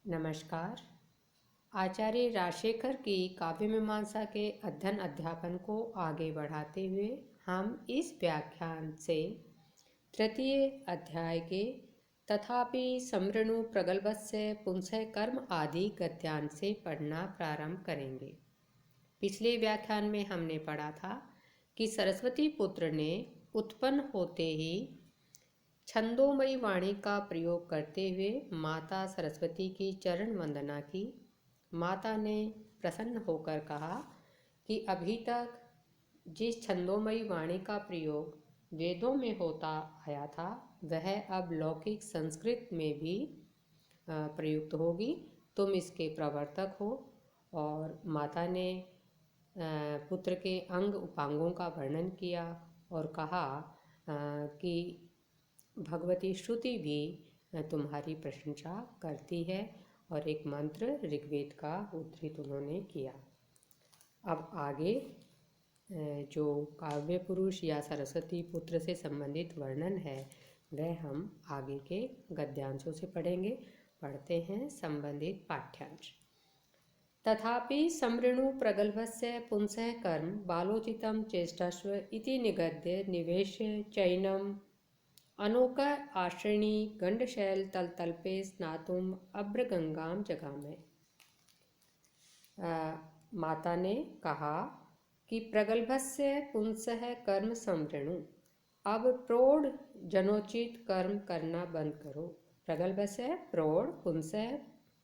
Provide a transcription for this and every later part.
नमस्कार। आचार्य राजशेखर की काव्य मीमांसा के अध्ययन अध्यापन को आगे बढ़ाते हुए हम इस व्याख्यान से तृतीय अध्याय के तथापि समृणु प्रगल्भस्य पुंसः कर्म आदि गद्यांश से पढ़ना प्रारंभ करेंगे। पिछले व्याख्यान में हमने पढ़ा था कि सरस्वती पुत्र ने उत्पन्न होते ही छंदोमयी वाणी का प्रयोग करते हुए माता सरस्वती की चरण वंदना की। माता ने प्रसन्न होकर कहा कि अभी तक जिस छंदोमयी वाणी का प्रयोग वेदों में होता आया था वह अब लौकिक संस्कृत में भी प्रयुक्त होगी। तुम इसके प्रवर्तक हो। और माता ने पुत्र के अंग उपांगों का वर्णन किया और कहा कि भगवती श्रुति भी तुम्हारी प्रशंसा करती है, और एक मंत्र ऋग्वेद का उद्धृत उन्होंने किया। अब आगे जो काव्य पुरुष या सरस्वती पुत्र से संबंधित वर्णन है वह हम आगे के गद्यांशों से पढ़ेंगे। पढ़ते हैं संबंधित पाठ्यांश। तथापि समृणु प्रगल्भस्य पुंसः कर्म बालोचितं चेष्टस्व इति निगद्य निवेश्य चैनम अनोक आश्रणी गंडशैल तलतल्पे स्नातुम अभ्रगंगाम जगामे। माता ने कहा कि प्रगल्भस्य पुंसः कर्म समृणु, अब प्रौढ़ जनोचित कर्म करना बंद करो। प्रगल्भस्य प्रौढ़, पुंसः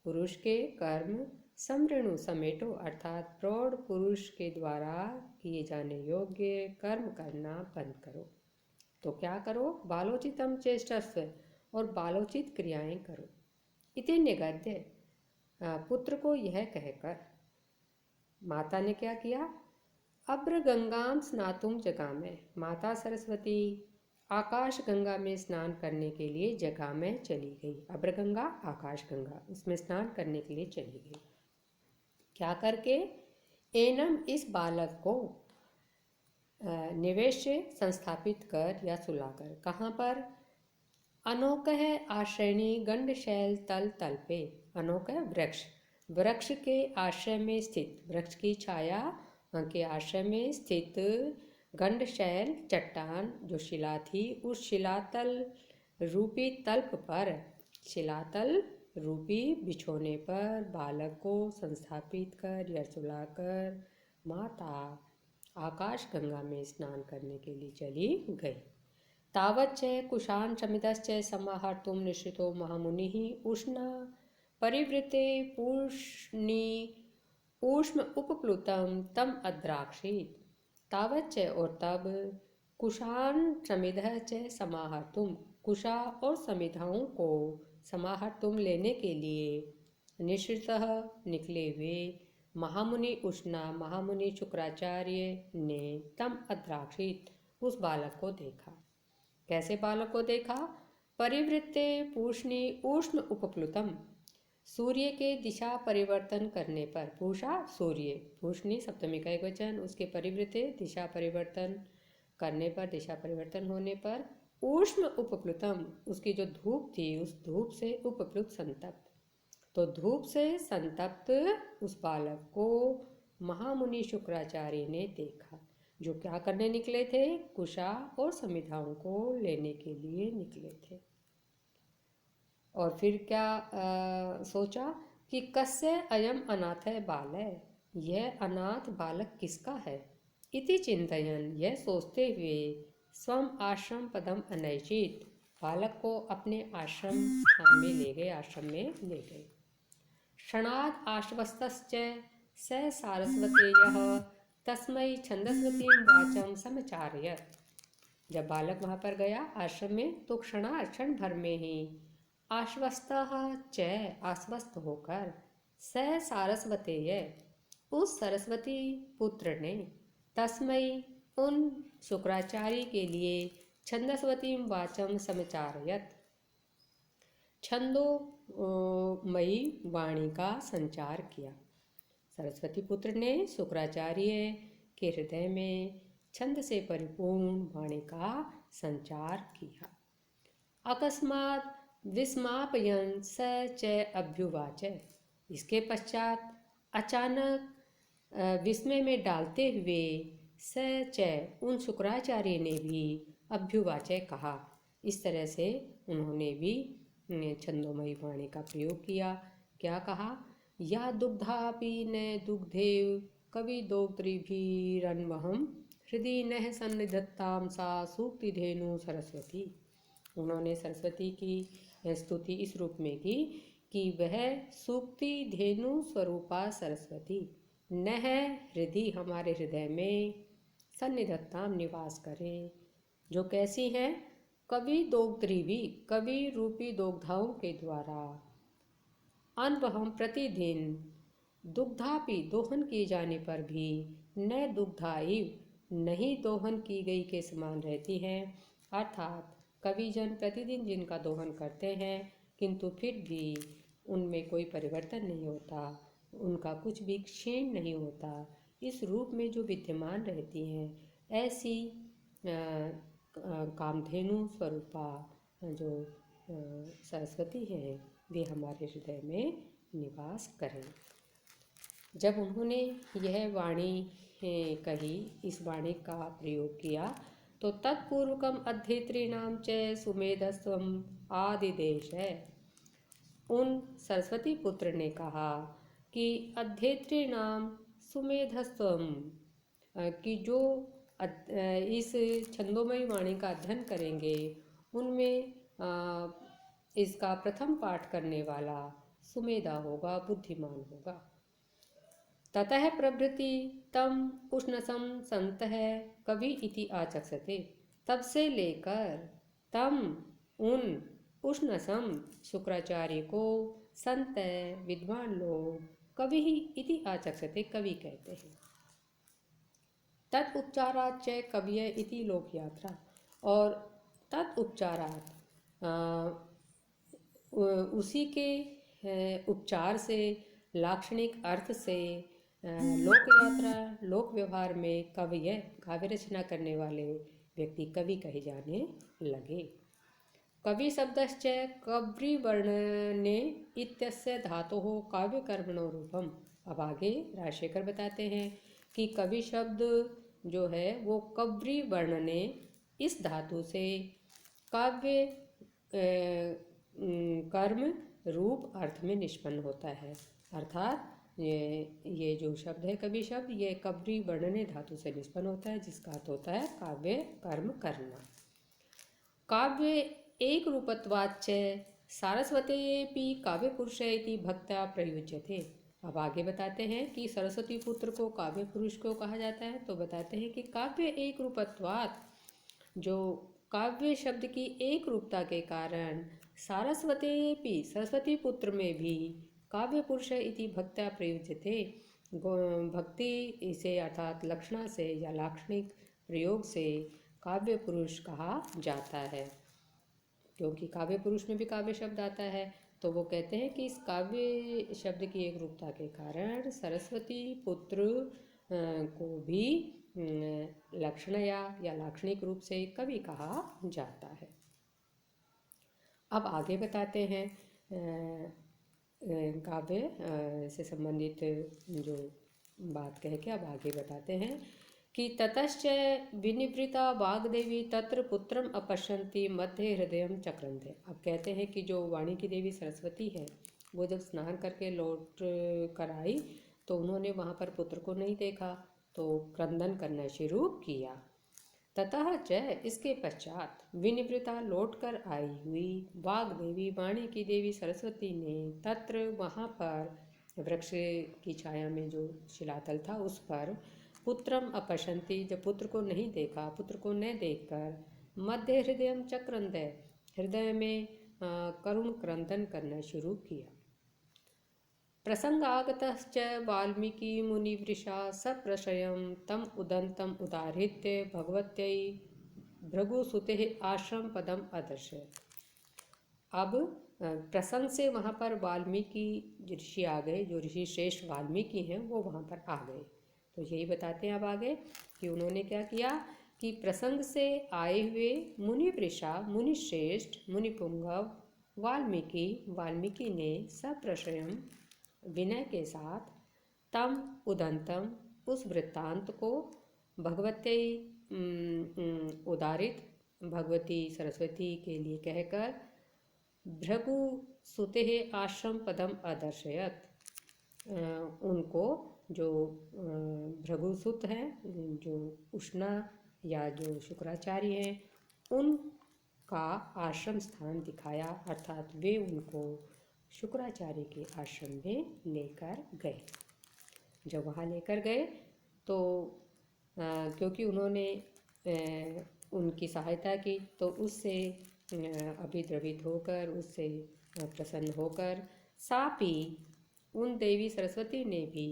पुरुष के, कर्म समृणु समेटो, अर्थात प्रौढ़ पुरुष के द्वारा किए जाने योग्य कर्म करना बंद करो। तो क्या करो? बालोचितम चेष्टस्व, और बालोचित क्रियाएं करो। इति निगद्य, पुत्र को यह कहकर माता ने क्या किया? अभ्र गंगाम स्नातुम जगामे, माता सरस्वती आकाश गंगा में स्नान करने के लिए जगह में चली गई। अभ्र गंगा आकाश गंगा, उसमें स्नान करने के लिए चली गई। क्या करके? एनम, इस बालक को, निवेश संस्थापित कर या सुलाकर। कहाँ पर? अनोक है आश्रयणी गंडशैल तल तल्पे, अनोक है वृक्ष, वृक्ष के आश्रय में स्थित, वृक्ष की छाया के आश्रय में स्थित गंडशैल चट्टान जो शिला थी, उस शिलातल रूपी तल्प पर, शिलातल रूपी बिछोने पर बालक को संस्थापित कर या सुलाकर माता आकाश गंगा में स्नान करने के लिए चली गई। तावच्च कुशान शमितश्च समाहर्तुं निश्चितो महामुनिः उष्ण परिवृते पूष्णी ऊष्म उपप्लुतं तम अद्राक्षीत। तावच्च, और तब, कुशान समिधः च समाहर्तुं, कुशा और समिधाओं को समाहर्तुं लेने के लिए, निश्चितः निकले हुए, महामुनि उष्णा, महामुनि शुक्राचार्य ने, तम अद्राक्षित, उस बालक को देखा। कैसे बालक को देखा? परिवृत्ते पूष्णी उष्ण उपप्लुतम, सूर्य के दिशा परिवर्तन करने पर, पूषा सूर्य, पूष्णी सप्तमी का एक वचन, उसके परिवृत्ते दिशा परिवर्तन करने पर, दिशा परिवर्तन होने पर, उष्ण उपप्लुतम, उसकी जो धूप थी उस धूप से उपप्लुत संतप्त, तो धूप से संतप्त उस बालक को महामुनि शुक्राचार्य ने देखा, जो क्या करने निकले थे? कुशा और समिधाओं को लेने के लिए निकले थे। और फिर क्या सोचा कि कस्य अयम अनाथ बालय, यह अनाथ बालक किसका है? इति चिंतयन, यह सोचते हुए, स्वम आश्रम पदम अनैचित, बालक को अपने आश्रम स्थान में ले गए, आश्रम में ले गए। क्षणाद आश्वस्तश्च स सारस्वतेयः तस्मै छंदस्वतीं वाचं समचारयत्। जब बालक वहाँ पर गया आश्रम में, तो क्षण भर में ही आश्वस्तः च, आश्वस्त होकर, स सारस्वतेय, उस सरस्वती पुत्र ने, तस्मै, उन शुक्राचार्य के लिए, छंदस्वतीं वाचं समचारयत्, छंदोमयी वाणी का संचार किया। सरस्वती पुत्र ने शुक्राचार्य के हृदय में छंद से परिपूर्ण वाणी का संचार किया। अकस्मात विस्मापयन् स च अभ्युवाच। इसके पश्चात अचानक विस्मय में डालते हुए स च उन शुक्राचार्य ने भी अभ्युवाच कहा। इस तरह से उन्होंने भी छंदोमयी वाणी का प्रयोग किया। क्या कहा? या दुग्धापि न दुग्धेव कवि दोग्त्रिभिरन्वहं हृदि नः सन्निधत्तां सा सूक्ति धेनु सरस्वती। उन्होंने सरस्वती की स्तुति इस रूप में की कि वह सूक्ति धेनु स्वरूपा सरस्वती नह हृदय हमारे हृदय में सन्निधत्ताम निवास करे। जो कैसी हैं? कवि दोग्ध्रिभी कवि रूपी दोग्धाओं के द्वारा अनवहम प्रतिदिन दुग्धापि दोहन किए जाने पर भी न दुग्धाइव नहीं दोहन की गई के समान रहती हैं। अर्थात कविजन प्रतिदिन जिनका दोहन करते हैं किंतु फिर भी उनमें कोई परिवर्तन नहीं होता, उनका कुछ भी क्षीण नहीं होता, इस रूप में जो विद्यमान रहती हैं, ऐसी कामधेनु स्वरूपा जो सरस्वती हैं वे हमारे हृदय में निवास करें। जब उन्होंने यह वाणी कही, इस वाणी का प्रयोग किया, तो तत्पूर्वकम अध्येतॄणाम च सुमेधस्वम आदिदेश है। उन सरस्वती पुत्र ने कहा कि अध्येतॄणाम सुमेधस्वम कि जो इस छंदोमयी वाणी का अध्ययन करेंगे उनमें इसका प्रथम पाठ करने वाला सुमेधा होगा, बुद्धिमान होगा। ततः प्रभृति तम उष्णसम संतः कवि इति आचक्षते। तब से लेकर तम उन उष्णसम शुक्राचार्य को संत विद्वान लोग कवि इति आचक्षते कवि कहते हैं। तत् उपचारात च कवय इति लोक यात्रा। और तत् उपचारात उसी के उपचार से, लाक्षणिक अर्थ से लोक यात्रा, लोक व्यवहार में कवय काव्य रचना करने वाले व्यक्ति कवि कहे जाने लगे। कवि शब्दश्च कव्रिवर्णने इत्यस्य धातोः काव्यकर्मणो रूपम। अब आगे राजशेखर बताते हैं कि कवि शब्द जो है वो कव्रि वर्णने इस धातु से काव्य कर्म रूप अर्थ में निष्पन्न होता है। अर्थात ये जो शब्द है कवि शब्द, ये कव्रि वर्णने धातु से निष्पन्न होता है, जिसका अर्थ होता है काव्य कर्म करना। काव्य एक रूपत्वाच्च सारस्वतेऽपि काव्य पुरुष इति भक्त्या प्रयुज्यते। अब आगे बताते हैं कि सरस्वती पुत्र को काव्य पुरुष को कहा जाता है, तो बताते हैं कि काव्य एक रूपत्वात्, जो काव्य शब्द की एक रूपता के कारण सारस्वतेऽपि सरस्वती पुत्र में भी काव्य पुरुष इति भक्त्या प्रयुज्यते, भक्ति से अर्थात लक्षणा से या लाक्षणिक प्रयोग से काव्य पुरुष कहा जाता है। क्योंकि काव्य पुरुष में भी काव्य शब्द आता है, तो वो कहते हैं कि इस काव्य शब्द की एक रूपता के कारण सरस्वती पुत्र को भी लक्षणया या लाक्षणिक रूप से कवि कहा जाता है। अब आगे बताते हैं काव्य से संबंधित जो बात कह के अब आगे बताते हैं कि ततश्च विनिवृता वाग्देवी तत्र पुत्रम अपश्यन्ति मध्य हृदयम चक्रन्ते। अब कहते हैं कि जो वाणी की देवी सरस्वती है वो जब स्नान करके लौट कर आई तो उन्होंने वहाँ पर पुत्र को नहीं देखा, तो क्रंदन करना शुरू किया। ततः च इसके पश्चात विनिवृता लौट कर आई हुई वाग्देवी वाणी की देवी सरस्वती ने तत्र वहाँ पर वृक्ष की छाया में जो शिलातल था उस पर पुत्रम अपश्यन्ति, जब पुत्र को नहीं देखा, पुत्र को न देखकर मध्य हृदयम चक्रन्ते हृदय में करुण क्रंदन करना शुरू किया। प्रसंगागतश्च वाल्मीकि मुनिवृषा सप्रशयं तम उदंतम उदाहृत्य भगवत्यै भृगुसुतेः आश्रम पदम अदर्शयत्। अब प्रसंग से वहाँ पर वाल्मीकि ऋषि आ गए, जो ऋषि श्रेष्ठ वाल्मीकि हैं वो वहाँ पर आ गए। तो यही बताते हैं अब आगे कि उन्होंने क्या किया कि प्रसंग से आए हुए मुनिवृषा, मुनिश्रेष्ठ, मुनिपुंगव वाल्मीकि ने सप्रशयम विनय के साथ तम उदंतम उस वृत्तांत को भगवते उदारित भगवती सरस्वती के लिए कहकर भृगु सुते आश्रम पदम अदर्शयत, उनको जो भृगुसुत हैं, जो उष्णा या जो शुक्राचार्य हैं, उनका आश्रम स्थान दिखाया, अर्थात वे उनको शुक्राचार्य के आश्रम में लेकर गए। जब वहाँ लेकर गए तो क्योंकि उन्होंने उनकी सहायता की तो उससे अभिद्रवित होकर, उससे प्रसन्न होकर सापी उन देवी सरस्वती ने भी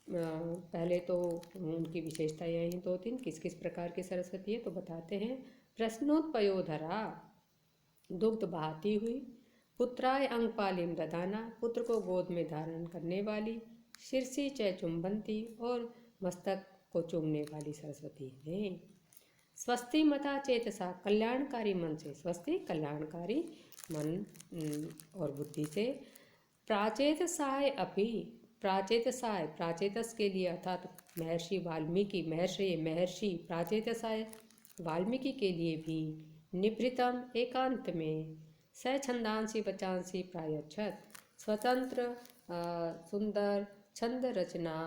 पहले तो उनकी विशेषताएं यही दो तीन, किस किस प्रकार की सरस्वती है तो बताते हैं। प्रश्नोत्पयोधरा, दुग्ध बहाती हुई, पुत्राय अंगपालिम ददाना, पुत्र को गोद में धारण करने वाली, शीर्षि च चुंबंती, और मस्तक को चूमने वाली सरस्वती ने। स्वस्ति मता चेतसा, कल्याणकारी मन से, स्वस्ति कल्याणकारी मन और बुद्धि से, प्राचेतसाय अपि, प्राचेतसाय प्राचेतस के लिए अर्थात महर्षि वाल्मीकि, महर्षि प्राचेतसाय वाल्मीकि के लिए भी, निभृतम एकांत में, सछंदांसी बचांसी प्रायच्छत, स्वतंत्र सुंदर छंद रचना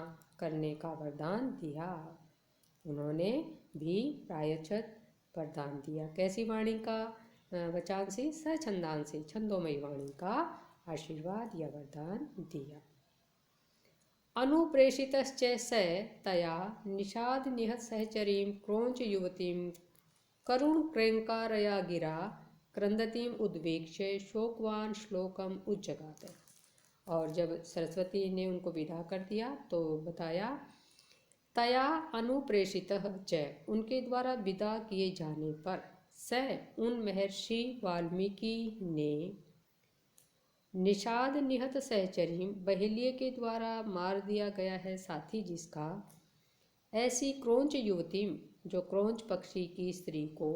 करने का वरदान दिया। उन्होंने भी प्रायच्छत वरदान दिया। कैसी वाणी का वचांसी, सछंदांसी छंदोमयी वाणी का आशीर्वाद या वरदान दिया। अनुप्रेषितश्च स तया निषाद निहत सहचरीं क्रौंच युवतीं करुण क्रेंकारया गिरा क्रंदतीम उद्वेक्ष्य शोकवान श्लोकम उज्जगात। और जब सरस्वती ने उनको विदा कर दिया तो बताया, तया अनुप्रेषितः च, उनके द्वारा विदा किए जाने पर, स उन महर्षि वाल्मीकि ने, निषाद निहत सहचरीम, बहेलिये के द्वारा मार दिया गया है साथी जिसका, ऐसी क्रौंच युवतीम, जो क्रौंच पक्षी की स्त्री को,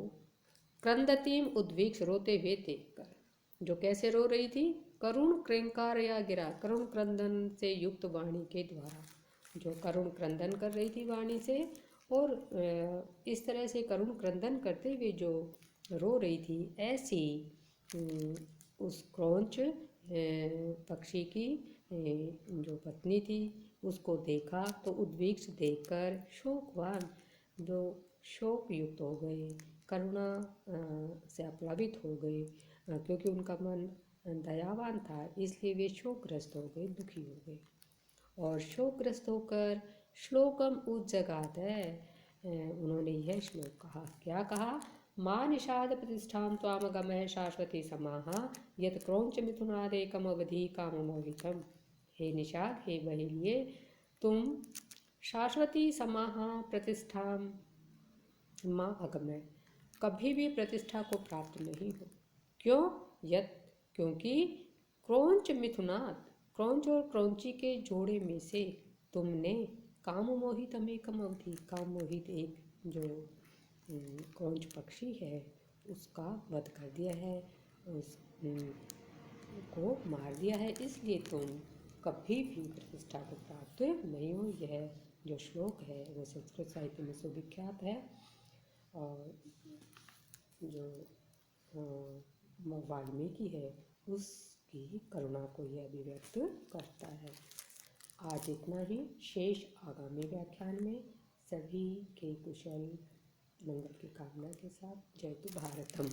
क्रंदतीम उद्वीक्ष, रोते हुए देखकर, जो कैसे रो रही थी, करुण क्रेंकार या गिरा, करुण क्रंदन से युक्त वाणी के द्वारा, जो करुण क्रंदन कर रही थी वाणी से, और इस तरह से करुण क्रंदन करते हुए जो रो रही थी, ऐसी उस क्रौंच पक्षी की जो पत्नी थी उसको देखा तो उद्वीक्ष देखकर शोकवान, जो शोक युक्त हो गए, करुणा से आप्लावित हो गए, क्योंकि उनका मन दयावान था इसलिए वे शोकग्रस्त हो गए, दुखी हो गए। और शोकग्रस्त होकर श्लोकम उज्जगात है, उन्होंने यह श्लोक कहा। क्या कहा? माँ निषाद प्रतिष्ठां त्वामगमः शाश्वती समाः यत् क्रौंच मिथुनादेकम अवधि काममोहितम। हे निषाद, हे बहेलिये, तुम शाश्वती समाः प्रतिष्ठां माँ अगमय, कभी भी प्रतिष्ठा को प्राप्त नहीं हो। क्यों? यत्, क्योंकि क्रौंच मिथुनात्, क्रौंच और क्रौंची के जोड़े में से तुमने काम मोहित अमेकम अवधि, काम मोहित एक जो क्रौंच पक्षी है उसका वध कर दिया है, उस को मार दिया है, इसलिए तुम कभी भी प्रतिष्ठा को प्राप्त नहीं हो। यह जो श्लोक है वो संस्कृत साहित्य में सुविख्यात है और जो वाल्मीकि है उसकी करुणा को यह अभिव्यक्त करता है। आज इतना ही, शेष आगामी व्याख्यान में। सभी के कुशल मंगल की कामना के साथ। जय तु भारतम।